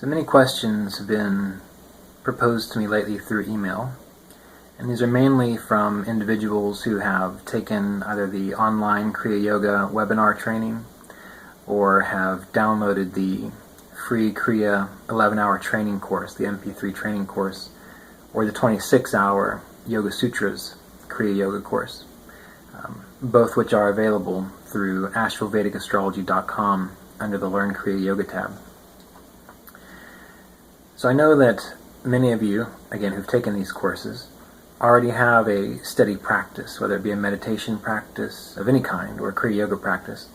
So many questions have been proposed to me lately through email, and these are mainly from individuals who have taken either the online Kriya Yoga webinar training or have downloaded the free Kriya 11-hour training course, the MP3 training course, or the 26-hour Yoga Sutras Kriya Yoga course, both which are available through ashevillevedicastrology.com under the Learn Kriya Yoga tab. So I know that many of you, again, who've taken these courses, already have a steady practice, whether it be a meditation practice of any kind or a Kriya Yoga practice.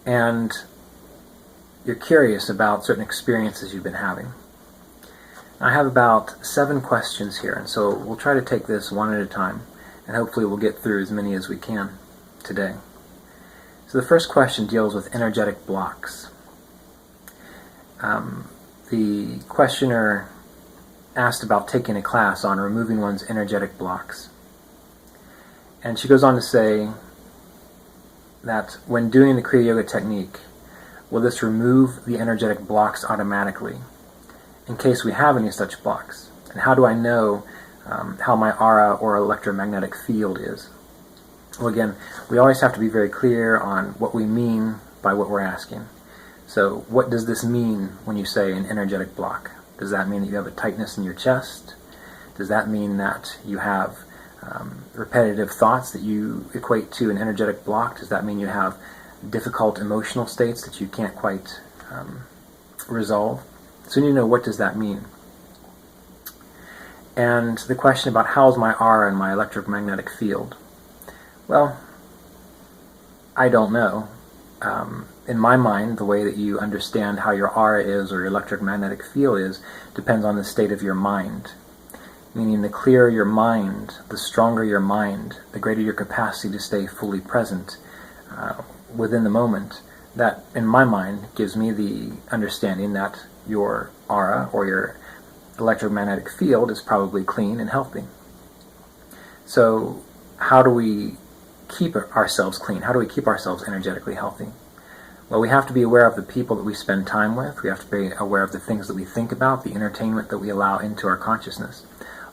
And you're curious about certain experiences you've been having. I have about 7 questions here, and so we'll try to take this one at a time, and hopefully we'll get through as many as we can today. So the first question deals with energetic blocks. The questioner asked about taking a class on removing one's energetic blocks. And she goes on to say that when doing the Kriya Yoga technique, will this remove the energetic blocks automatically, in case we have any such blocks? And how do I know how my aura or electromagnetic field is? Well, again, we always have to be very clear on what we mean by what we're asking. So what does this mean when you say an energetic block? Does that mean that you have a tightness in your chest? Does that mean that you have repetitive thoughts that you equate to an energetic block? Does that mean you have difficult emotional states that you can't quite resolve? So you need to know, what does that mean? And the question about how is my aura and my electromagnetic field? Well, I don't know. In my mind, the way that you understand how your aura is or your electromagnetic field is depends on the state of your mind. Meaning, the clearer your mind, the stronger your mind, the greater your capacity to stay fully present within the moment. That, in my mind, gives me the understanding that your aura or your electromagnetic field is probably clean and healthy. So how do we keep ourselves clean? How do we keep ourselves energetically healthy? Well, we have to be aware of the people that we spend time with. We have to be aware of the things that we think about, the entertainment that we allow into our consciousness.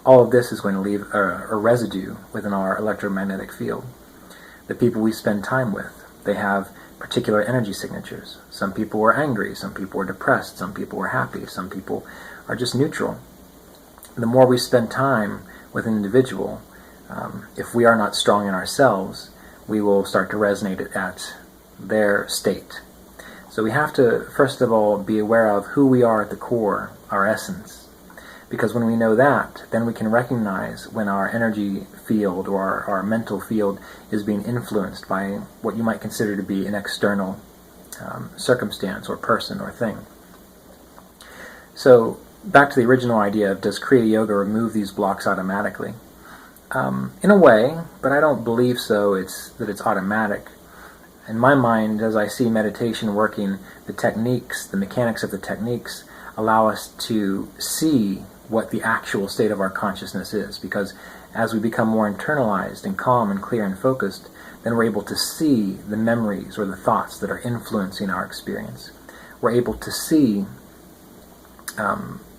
All of this is going to leave a residue within our electromagnetic field. The people we spend time with, they have particular energy signatures. Some people are angry, some people are depressed, some people are happy, some people are just neutral. The more we spend time with an individual, if we are not strong in ourselves, we will start to resonate at their state. So we have to, first of all, be aware of who we are at the core, our essence. Because when we know that, then we can recognize when our energy field or our mental field is being influenced by what you might consider to be an external circumstance or person or thing. So back to the original idea of, does Kriya Yoga remove these blocks automatically? In a way, but I don't believe so. That it's automatic. In my mind, as I see meditation working, the techniques, the mechanics of the techniques, allow us to see what the actual state of our consciousness is. Because as we become more internalized and calm and clear and focused, then we're able to see the memories or the thoughts that are influencing our experience. We're able to see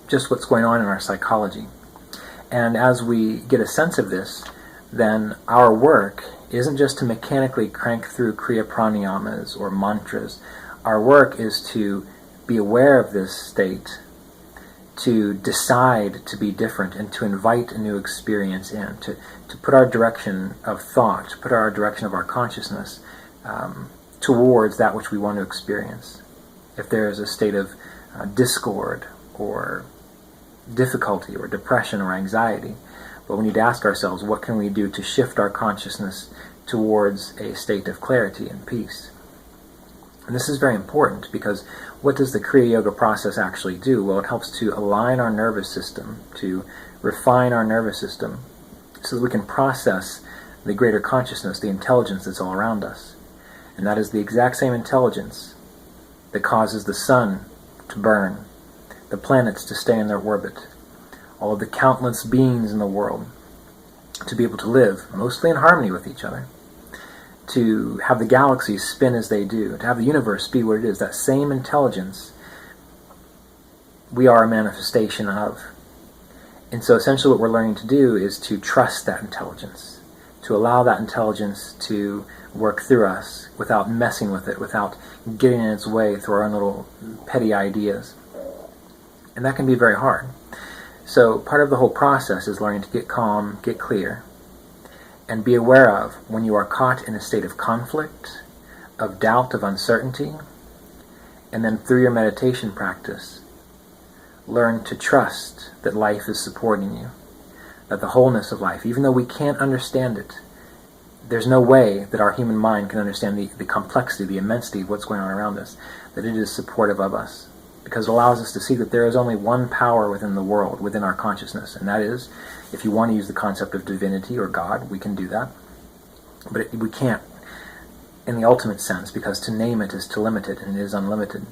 just what's going on in our psychology. And as we get a sense of this, then our work isn't just to mechanically crank through Kriya pranayamas or mantras. Our work is to be aware of this state, to decide to be different, and to invite a new experience in, to put our direction of thought, to put our direction of our consciousness towards that which we want to experience. If there is a state of discord or difficulty or depression or anxiety, but we need to ask ourselves, what can we do to shift our consciousness towards a state of clarity and peace? And this is very important, because what does the Kriya Yoga process actually do? Well, it helps to align our nervous system, to refine our nervous system, so that we can process the greater consciousness, the intelligence that's all around us. And that is the exact same intelligence that causes the sun to burn, the planets to stay in their orbit, all of the countless beings in the world to be able to live mostly in harmony with each other, to have the galaxies spin as they do, to have the universe be what it is. That same intelligence we are a manifestation of. And so essentially what we're learning to do is to trust that intelligence, to allow that intelligence to work through us without messing with it, without getting in its way through our own little petty ideas. And that can be very hard. So part of the whole process is learning to get calm, get clear, and be aware of when you are caught in a state of conflict, of doubt, of uncertainty, and then through your meditation practice, learn to trust that life is supporting you, that the wholeness of life, even though we can't understand it, there's no way that our human mind can understand the complexity, the immensity of what's going on around us, that it is supportive of us, because it allows us to see that there is only one power within the world, within our consciousness, and that is, if you want to use the concept of divinity or God, we can do that, but we can't in the ultimate sense, because to name it is to limit it, and it is unlimited.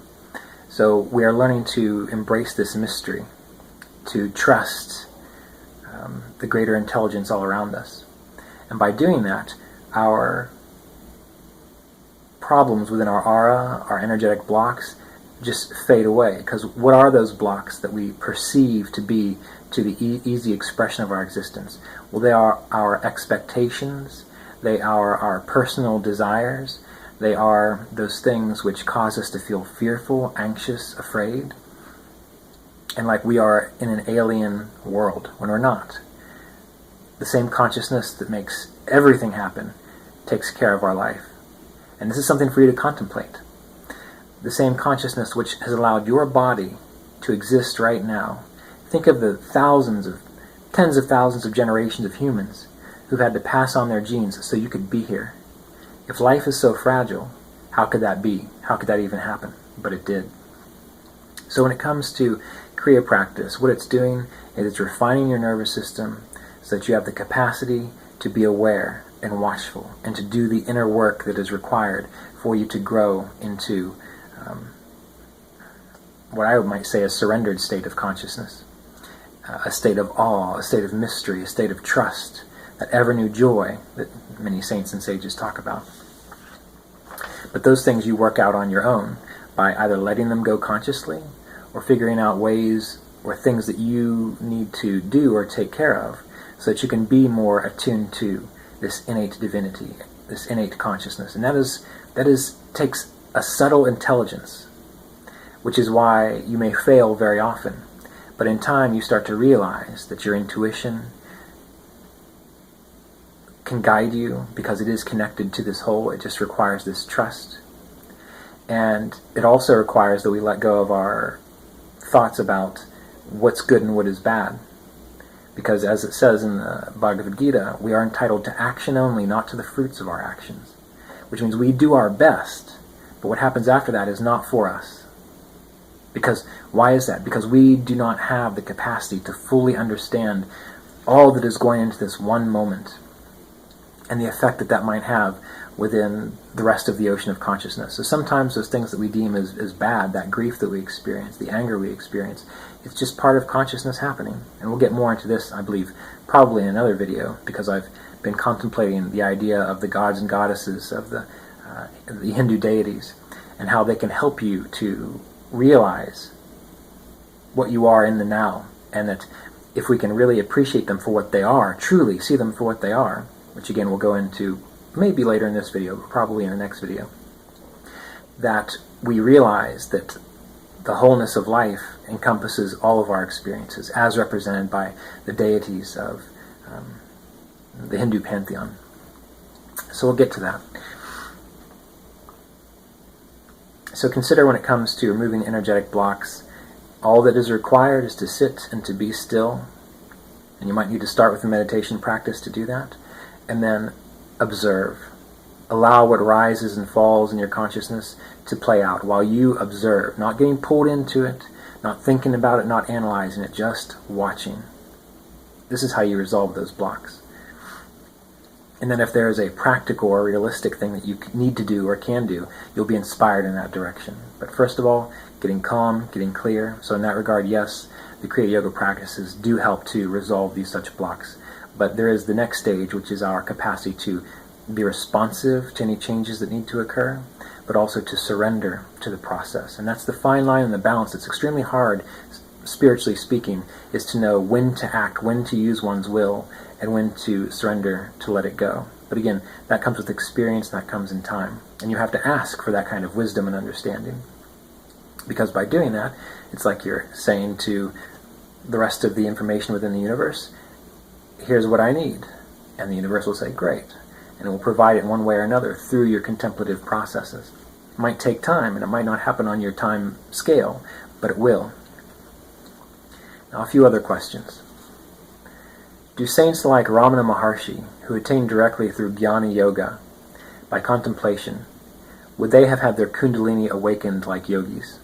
So we are learning to embrace this mystery, to trust the greater intelligence all around us. And by doing that, our problems within our aura, our energetic blocks, just fade away. Because what are those blocks that we perceive to be to the easy expression of our existence? Well, they are our expectations, they are our personal desires, they are those things which cause us to feel fearful, anxious, afraid, and like we are in an alien world when we're not. The same consciousness that makes everything happen takes care of our life. And this is something for you to contemplate. The same consciousness which has allowed your body to exist right now. Think of the tens of thousands of generations of humans who've had to pass on their genes so you could be here. If life is so fragile, how could that be? How could that even happen? But it did. So when it comes to Kriya practice, what it's doing is it's refining your nervous system so that you have the capacity to be aware and watchful and to do the inner work that is required for you to grow into what I might say a surrendered state of consciousness, a state of awe, a state of mystery, a state of trust, that ever-new joy that many saints and sages talk about. But those things you work out on your own by either letting them go consciously or figuring out ways or things that you need to do or take care of so that you can be more attuned to this innate divinity, this innate consciousness. And that is takes a subtle intelligence, which is why you may fail very often. But in time you start to realize that your intuition can guide you because it is connected to this whole. It just requires this trust. And it also requires that we let go of our thoughts about what's good and what is bad. Because as it says in the Bhagavad Gita, we are entitled to action only, not to the fruits of our actions. Which means we do our best, but what happens after that is not for us. Because why is that? Because we do not have the capacity to fully understand all that is going into this one moment and the effect that that might have within the rest of the ocean of consciousness. So sometimes those things that we deem as bad, that grief that we experience, the anger we experience, it's just part of consciousness happening. And we'll get more into this, I believe, probably in another video, because I've been contemplating the idea of the gods and goddesses of the Hindu deities and how they can help you to realize what you are in the now, and that if we can really appreciate them for what they are, truly see them for what they are, which again we'll go into maybe later in this video, but probably in the next video, that we realize that the wholeness of life encompasses all of our experiences as represented by the deities of the Hindu pantheon. So we'll get to that. So consider when it comes to removing energetic blocks, all that is required is to sit and to be still. And you might need to start with a meditation practice to do that. And then observe. Allow what rises and falls in your consciousness to play out while you observe. Not getting pulled into it, not thinking about it, not analyzing it, just watching. This is how you resolve those blocks. And then if there is a practical or realistic thing that you need to do or can do, you'll be inspired in that direction. But first of all, getting calm, getting clear. So in that regard, yes, the Kriya Yoga practices do help to resolve these such blocks. But there is the next stage, which is our capacity to be responsive to any changes that need to occur, but also to surrender to the process. And that's the fine line and the balance. It's extremely hard spiritually speaking, is to know when to act, when to use one's will, and when to surrender, to let it go. But again, that comes with experience, and that comes in time. And you have to ask for that kind of wisdom and understanding. Because by doing that, it's like you're saying to the rest of the information within the universe, here's what I need. And the universe will say, great. And it will provide it in one way or another through your contemplative processes. It might take time, and it might not happen on your time scale, but it will. Now, a few other questions. Do saints like Ramana Maharshi, who attained directly through Jnana Yoga by contemplation, would they have had their Kundalini awakened like yogis?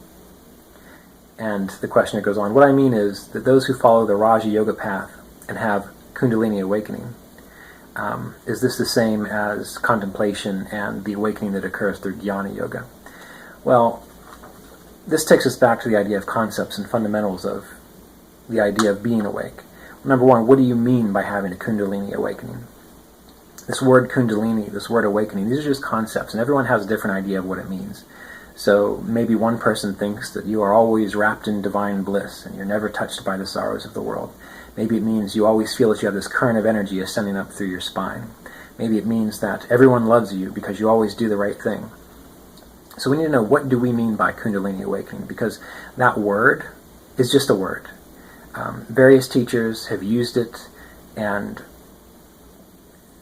And the questioner goes on, what I mean is that those who follow the Raja Yoga path and have Kundalini awakening, is this the same as contemplation and the awakening that occurs through Jnana Yoga? Well, this takes us back to the idea of concepts and fundamentals of the idea of being awake. Number one, what do you mean by having a Kundalini awakening? This word Kundalini, this word awakening, these are just concepts, and everyone has a different idea of what it means. So maybe one person thinks that you are always wrapped in divine bliss and you're never touched by the sorrows of the world. Maybe it means you always feel that you have this current of energy ascending up through your spine. Maybe it means that everyone loves you because you always do the right thing. So we need to know, what do we mean by Kundalini awakening? Because that word is just a word. Various teachers have used it, and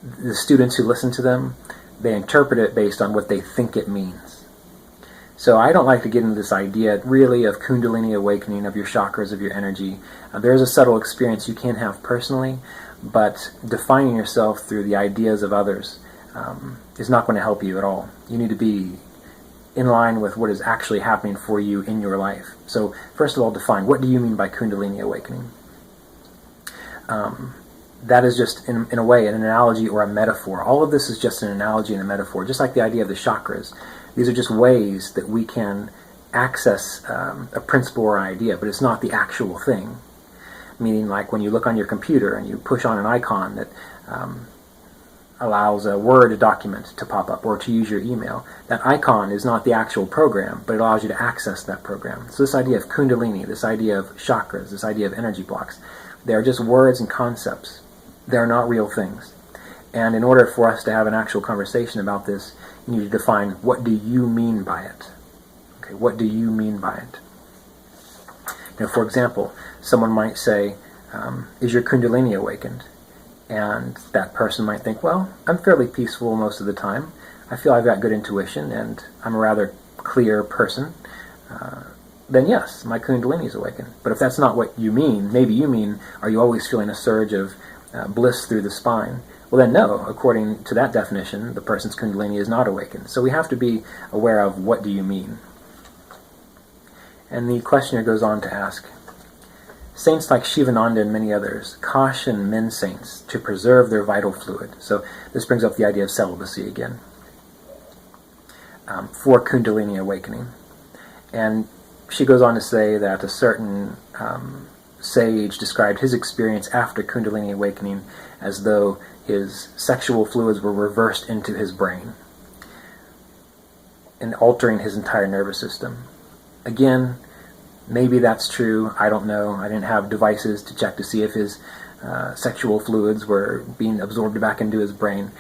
the students who listen to them, they interpret it based on what they think it means. So I don't like to get into this idea really of Kundalini awakening, of your chakras, of your energy. There is a subtle experience you can have personally, but defining yourself through the ideas of others is not going to help you at all. You need to be in line with what is actually happening for you in your life. So first of all, define, what do you mean by Kundalini awakening? That is just, in a way, an analogy or a metaphor. All of this is just an analogy and a metaphor, just like the idea of the chakras. These are just ways that we can access a principle or idea, but it's not the actual thing. Meaning, like when you look on your computer and you push on an icon that allows a Word document to pop up or to use your email, that icon is not the actual program, but it allows you to access that program. So this idea of Kundalini, this idea of chakras, this idea of energy blocks, they are just words and concepts. They are not real things. And in order for us to have an actual conversation about this, you need to define, what do you mean by it? Okay, what do you mean by it? For example, someone might say, is your Kundalini awakened? And that person might think, well, I'm fairly peaceful most of the time. I feel I've got good intuition, and I'm a rather clear person. Then yes, my Kundalini is awakened. But if that's not what you mean, maybe you mean, are you always feeling a surge of bliss through the spine? Well then no, according to that definition, the person's Kundalini is not awakened. So we have to be aware of, what do you mean? And the questioner goes on to ask, saints like Shivananda and many others caution men saints to preserve their vital fluid. So this brings up the idea of celibacy again, for Kundalini awakening. And she goes on to say that a certain sage described his experience after Kundalini awakening as though his sexual fluids were reversed into his brain and altering his entire nervous system. Again, maybe that's true. I don't know. I didn't have devices to check to see if his sexual fluids were being absorbed back into his brain,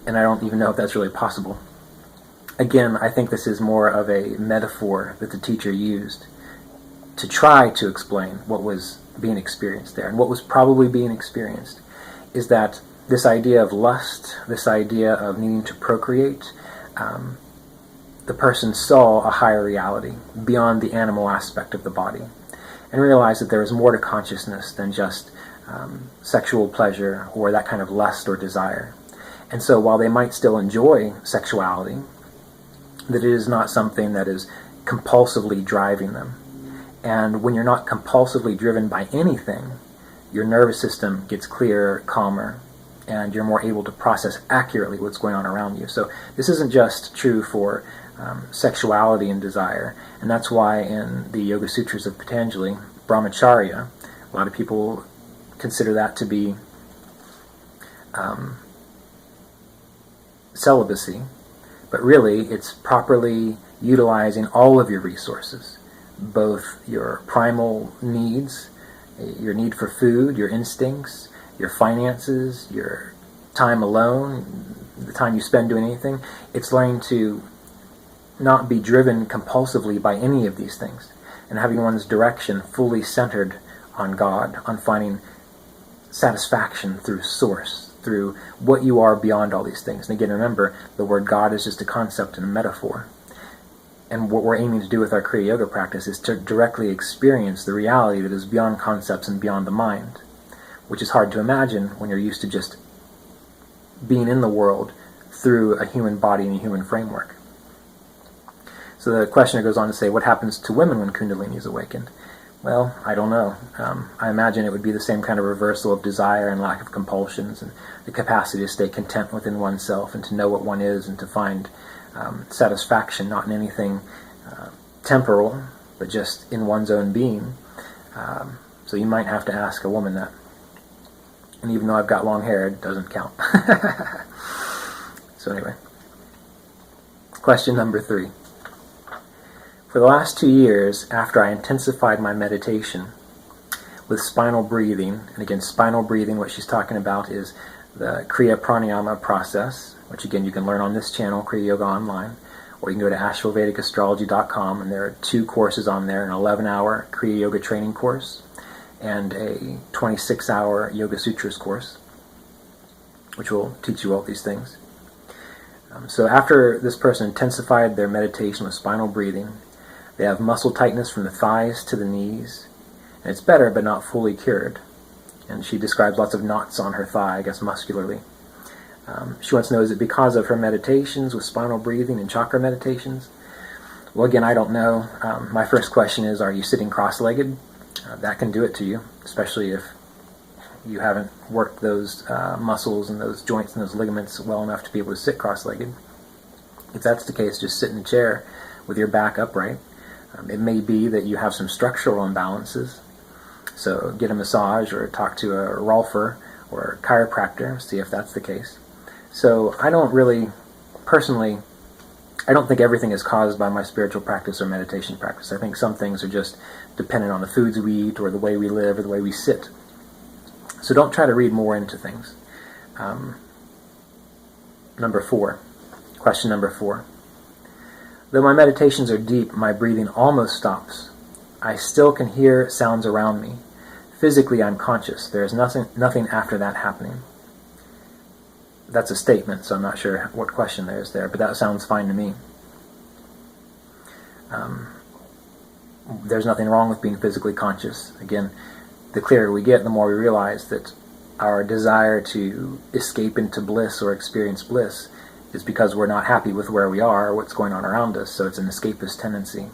and I don't even know if that's really possible. Again, I think this is more of a metaphor that the teacher used to try to explain what was being experienced there. And what was probably being experienced is that this idea of lust, this idea of needing to procreate, the person saw a higher reality beyond the animal aspect of the body and realized that there is more to consciousness than just sexual pleasure or that kind of lust or desire. And so while they might still enjoy sexuality, that it is not something that is compulsively driving them. And when you're not compulsively driven by anything, your nervous system gets clearer, calmer, and you're more able to process accurately what's going on around you. So this isn't just true for sexuality and desire, and that's why in the Yoga Sutras of Patanjali, brahmacharya, a lot of people consider that to be celibacy, but really it's properly utilizing all of your resources, both your primal needs, your need for food, your instincts, your finances, your time alone, the time you spend doing anything. It's learning to not be driven compulsively by any of these things, and having one's direction fully centered on God, on finding satisfaction through source, through what you are beyond all these things. And again, remember, the word God is just a concept and a metaphor. And what we're aiming to do with our Kriya Yoga practice is to directly experience the reality that is beyond concepts and beyond the mind, which is hard to imagine when you're used to just being in the world through a human body and a human framework. So the questioner goes on to say, what happens to women when Kundalini is awakened? Well, I don't know. I imagine it would be the same kind of reversal of desire and lack of compulsions, and the capacity to stay content within oneself and to know what one is and to find satisfaction not in anything temporal, but just in one's own being. So you might have to ask a woman that. And even though I've got long hair, it doesn't count. So anyway, question number 3. For the last 2 years, after I intensified my meditation with spinal breathing, and again, spinal breathing, what she's talking about is the Kriya Pranayama process, which again you can learn on this channel, Kriya Yoga Online, or you can go to ashevedicastrology.com, and there are 2 courses on there, an 11-hour Kriya Yoga training course and a 26-hour Yoga Sutras course, which will teach you all these things. So after this person intensified their meditation with spinal breathing, they have muscle tightness from the thighs to the knees, and it's better but not fully cured. And she describes lots of knots on her thigh, I guess muscularly. She wants to know, is it because of her meditations with spinal breathing and chakra meditations? Well, again, I don't know. My first question is, are you sitting cross-legged? That can do it to you, especially if you haven't worked those muscles and those joints and those ligaments well enough to be able to sit cross-legged. If that's the case, just sit in a chair with your back upright. It may be that you have some structural imbalances, so get a massage or talk to a Rolfer or a chiropractor, see if that's the case. So I don't think everything is caused by my spiritual practice or meditation practice. I think some things are just dependent on the foods we eat or the way we live or the way we sit. So don't try to read more into things. Question number 4. Though my meditations are deep, my breathing almost stops. I still can hear sounds around me. Physically, I'm conscious. There is nothing after that happening. That's a statement, so I'm not sure what question there is there, but that sounds fine to me. There's nothing wrong with being physically conscious. Again, the clearer we get, the more we realize that our desire to escape into bliss or experience bliss is because we're not happy with where we are or what's going on around us, so it's an escapist tendency.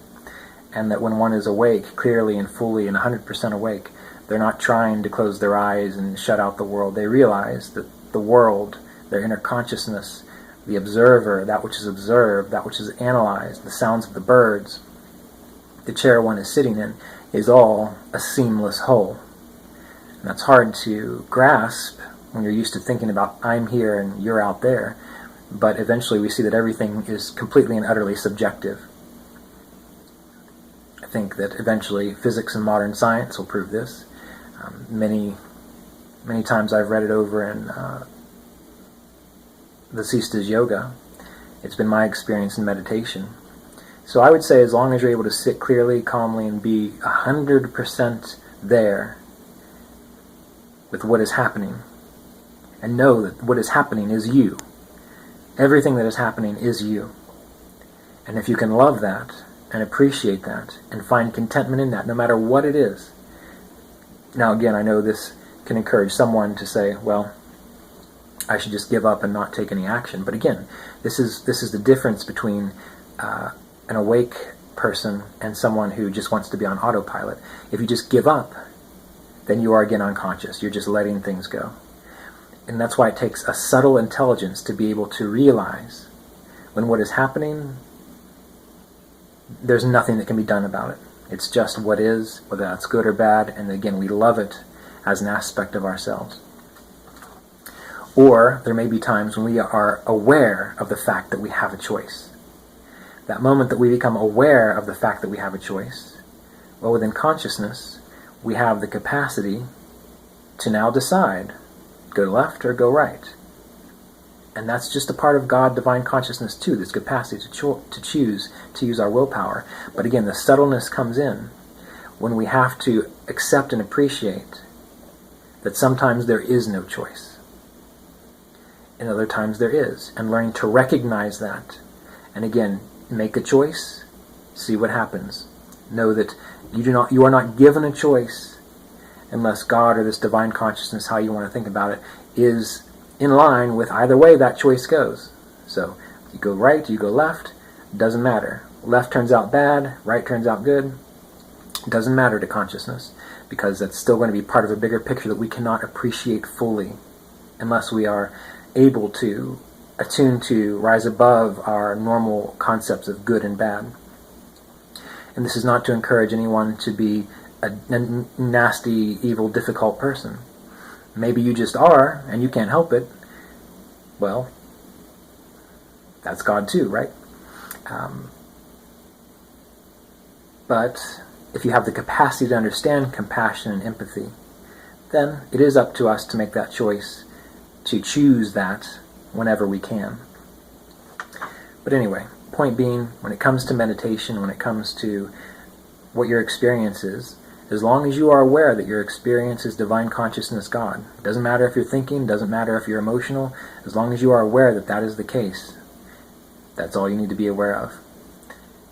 And that when one is awake, clearly and fully and 100% awake, they're not trying to close their eyes and shut out the world. They realize that the world, their inner consciousness, the observer, that which is observed, that which is analyzed, the sounds of the birds, the chair one is sitting in, is all a seamless whole. And that's hard to grasp when you're used to thinking about I'm here and you're out there. But eventually we see that everything is completely and utterly subjective. I think that eventually physics and modern science will prove this. Many times I've read it over in the Sistas Yoga. It's been my experience in meditation. So I would say as long as you're able to sit clearly, calmly, and be 100% there with what is happening, and know that what is happening is you. Everything that is happening is you. And if you can love that, and appreciate that, and find contentment in that, no matter what it is. Now again, I know this can encourage someone to say, well, I should just give up and not take any action. But again, this is the difference between an awake person and someone who just wants to be on autopilot. If you just give up, then you are again unconscious. You're just letting things go. And that's why it takes a subtle intelligence to be able to realize when what is happening, there's nothing that can be done about it. It's just what is, whether that's good or bad, and again, we love it as an aspect of ourselves. Or there may be times when we are aware of the fact that we have a choice. That moment that we become aware of the fact that we have a choice Well, within consciousness, we have the capacity to now decide, go left or go right. And that's just a part of God, divine consciousness too, this capacity to choose, to use our willpower. But again, the subtleness comes in when we have to accept and appreciate that sometimes there is no choice. And other times there is. And learning to recognize that. And again, make a choice, see what happens. Know that you are not given a choice unless God or this divine consciousness, how you want to think about it, is in line with either way that choice goes. So you go right, you go left, doesn't matter. Left turns out bad, right turns out good. Doesn't matter to consciousness, because that's still going to be part of a bigger picture that we cannot appreciate fully unless we are able to attune to rise above our normal concepts of good and bad. And this is not to encourage anyone to be a nasty, evil, difficult person. Maybe you just are, and you can't help it. Well, that's God too, right? But if you have the capacity to understand compassion and empathy, then it is up to us to make that choice, to choose that whenever we can. But anyway, point being, when it comes to meditation, when it comes to what your experience is, as long as you are aware that your experience is divine consciousness God, it doesn't matter if you're thinking, it doesn't matter if you're emotional, as long as you are aware that that is the case, that's all you need to be aware of.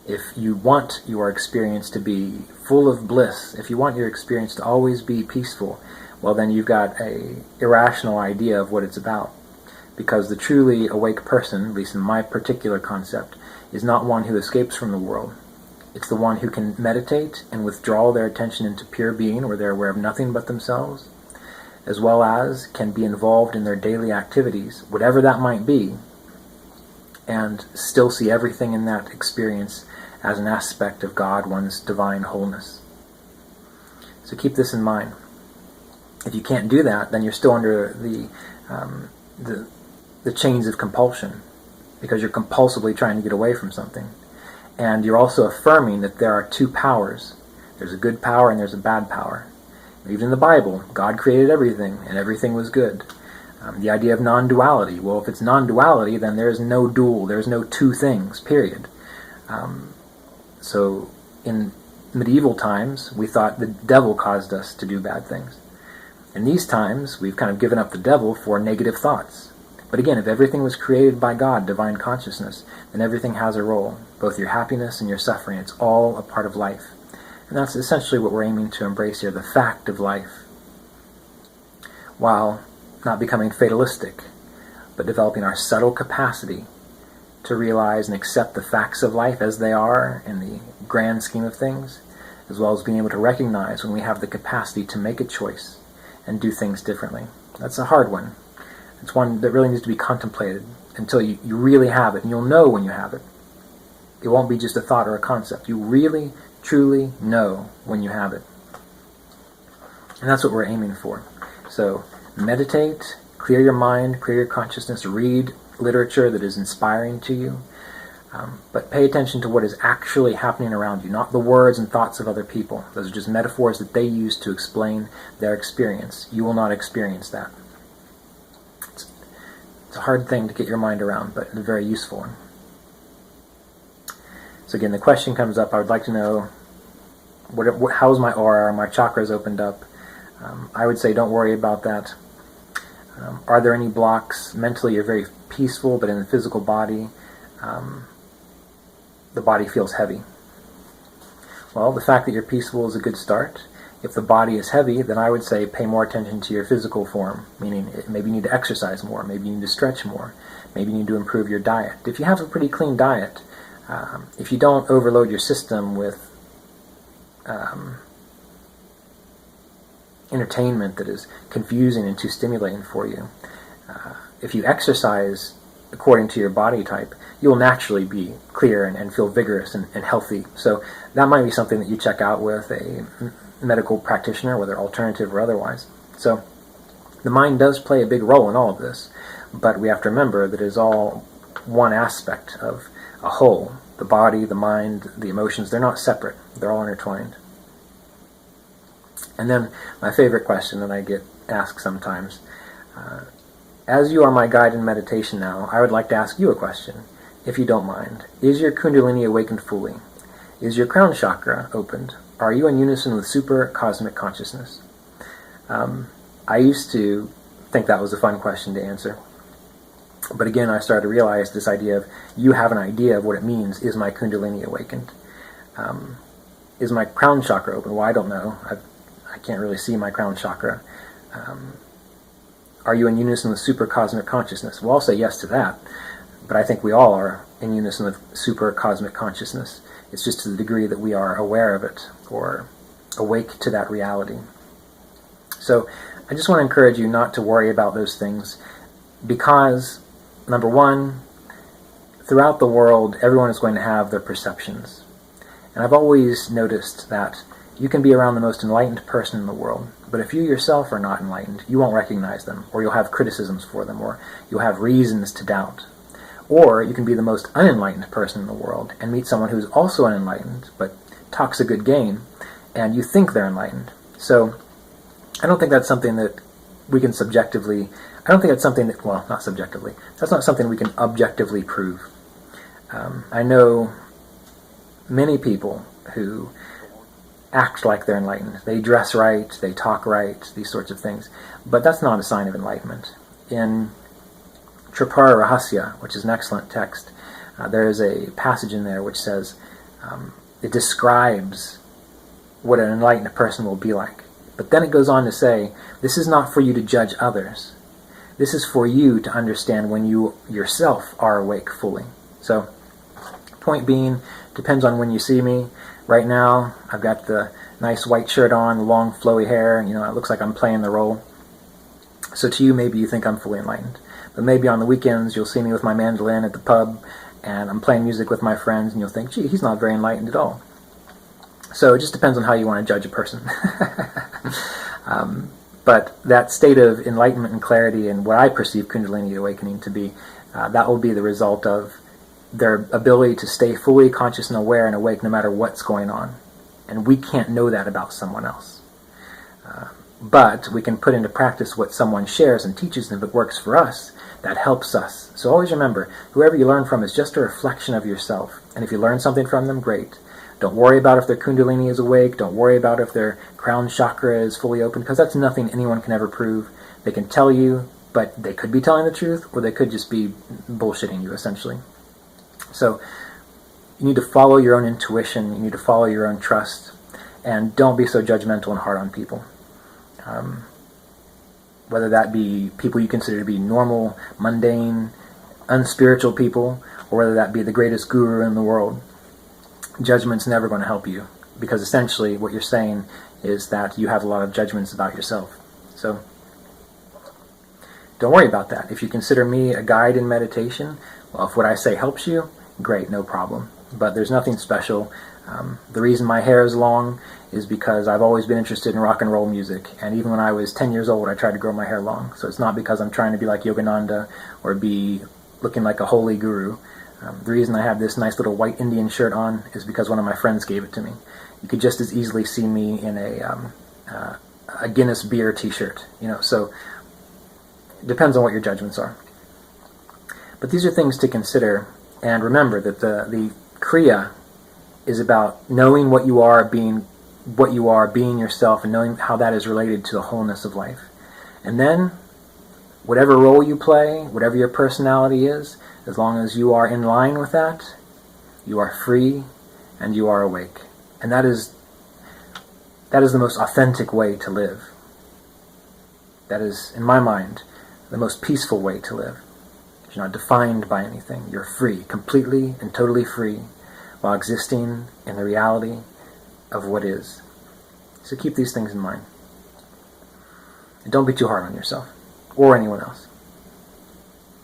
If you want your experience to be full of bliss, if you want your experience to always be peaceful, well then you've got a irrational idea of what it's about. Because the truly awake person, at least in my particular concept, is not one who escapes from the world. It's the one who can meditate and withdraw their attention into pure being, where they're aware of nothing but themselves, as well as can be involved in their daily activities, whatever that might be, and still see everything in that experience as an aspect of God, one's divine wholeness. So keep this in mind. If you can't do that, then you're still under the chains of compulsion, because you're compulsively trying to get away from something. And you're also affirming that there are two powers. There's a good power and there's a bad power. Even in the Bible, God created everything, and everything was good. The idea of non-duality. Well, if it's non-duality, then there's no dual. There's no two things, period. So in medieval times, we thought the devil caused us to do bad things. In these times, we've kind of given up the devil for negative thoughts. But again, if everything was created by God, divine consciousness, then everything has a role. Both your happiness and your suffering. It's all a part of life. And that's essentially what we're aiming to embrace here, the fact of life. While not becoming fatalistic, but developing our subtle capacity to realize and accept the facts of life as they are in the grand scheme of things, as well as being able to recognize when we have the capacity to make a choice and do things differently. That's a hard one. It's one that really needs to be contemplated until you really have it, and you'll know when you have it. It won't be just a thought or a concept. You really, truly know when you have it. And that's what we're aiming for. So meditate, clear your mind, clear your consciousness, read literature that is inspiring to you, but pay attention to what is actually happening around you, not the words and thoughts of other people. Those are just metaphors that they use to explain their experience. You will not experience that. It's a hard thing to get your mind around, but a very useful one. So again, the question comes up, I would like to know, how's my aura, are my chakras opened up? I would say don't worry about that. Are there any blocks? Mentally you're very peaceful, but in the physical body, the body feels heavy. Well, the fact that you're peaceful is a good start. If the body is heavy, then I would say pay more attention to your physical form, meaning maybe you need to exercise more, maybe you need to stretch more, maybe you need to improve your diet. If you have a pretty clean diet, if you don't overload your system with entertainment that is confusing and too stimulating for you, if you exercise according to your body type, you'll naturally be clear and feel vigorous and healthy. So that might be something that you check out with a medical practitioner, whether alternative or otherwise. So the mind does play a big role in all of this, but we have to remember that it is all one aspect of a whole. The body, the mind, the emotions, they're not separate. They're all intertwined. And then my favorite question that I get asked sometimes, as you are my guide in meditation now, I would like to ask you a question, if you don't mind. Is your Kundalini awakened fully? Is your crown chakra opened? Are you in unison with super cosmic consciousness? I used to think that was a fun question to answer. But again, I started to realize this idea of, you have an idea of what it means. Is my Kundalini awakened? Is my crown chakra open? Well, I don't know. I can't really see my crown chakra. Are you in unison with super cosmic consciousness? Well, I'll say yes to that. But I think we all are in unison with super cosmic consciousness. It's just to the degree that we are aware of it, or awake to that reality. So I just want to encourage you not to worry about those things, because, number one, throughout the world, everyone is going to have their perceptions. And I've always noticed that you can be around the most enlightened person in the world, but if you yourself are not enlightened, you won't recognize them, or you'll have criticisms for them, or you'll have reasons to doubt. Or you can be the most unenlightened person in the world and meet someone who's also unenlightened, but talks a good game, and you think they're enlightened. So I don't think that's something that we can subjectively, I don't think that's something that, well, not subjectively, that's not something we can objectively prove. I know many people who act like they're enlightened. They dress right, they talk right, these sorts of things. But that's not a sign of enlightenment. In Tripara Rahasya, which is an excellent text, there is a passage in there which says, it describes what an enlightened person will be like. But then it goes on to say, this is not for you to judge others. This is for you to understand when you yourself are awake fully. So, point being, depends on when you see me. Right now, I've got the nice white shirt on, the long flowy hair, it looks like I'm playing the role. So to you, maybe you think I'm fully enlightened. But maybe on the weekends, you'll see me with my mandolin at the pub, and I'm playing music with my friends, and you'll think, gee, he's not very enlightened at all. So it just depends on how you want to judge a person. But that state of enlightenment and clarity, and what I perceive Kundalini awakening to be, that will be the result of their ability to stay fully conscious and aware and awake no matter what's going on. And we can't know that about someone else. But we can put into practice what someone shares and teaches, and if it works for us, that helps us. So always remember, whoever you learn from is just a reflection of yourself. And if you learn something from them, great. Don't worry about if their Kundalini is awake. Don't worry about if their crown chakra is fully open, because that's nothing anyone can ever prove. They can tell you, but they could be telling the truth, or they could just be bullshitting you, essentially. So you need to follow your own intuition. You need to follow your own trust. And don't be so judgmental and hard on people. Whether that be people you consider to be normal, mundane, unspiritual people, or whether that be the greatest guru in the world, judgment's never going to help you, because essentially what you're saying is that you have a lot of judgments about yourself. So don't worry about that. If you consider me a guide in meditation, well, if what I say helps you, great, no problem. But there's nothing special. The reason my hair is long is because I've always been interested in rock and roll music, and even when I was 10 years old I tried to grow my hair long. So it's not because I'm trying to be like Yogananda or be looking like a holy guru. The reason I have this nice little white Indian shirt on is because one of my friends gave it to me. You could just as easily see me in a Guinness beer t-shirt, so it depends on what your judgments are. But these are things to consider, and remember that the Kriya is about knowing what you are, being yourself, and knowing how that is related to the wholeness of life. And then, whatever role you play, whatever your personality is, as long as you are in line with that, you are free and you are awake. And that is the most authentic way to live. That is, in my mind, the most peaceful way to live. You're not defined by anything. You're free, completely and totally free, while existing in the reality of what is. So keep these things in mind. And don't be too hard on yourself, or anyone else.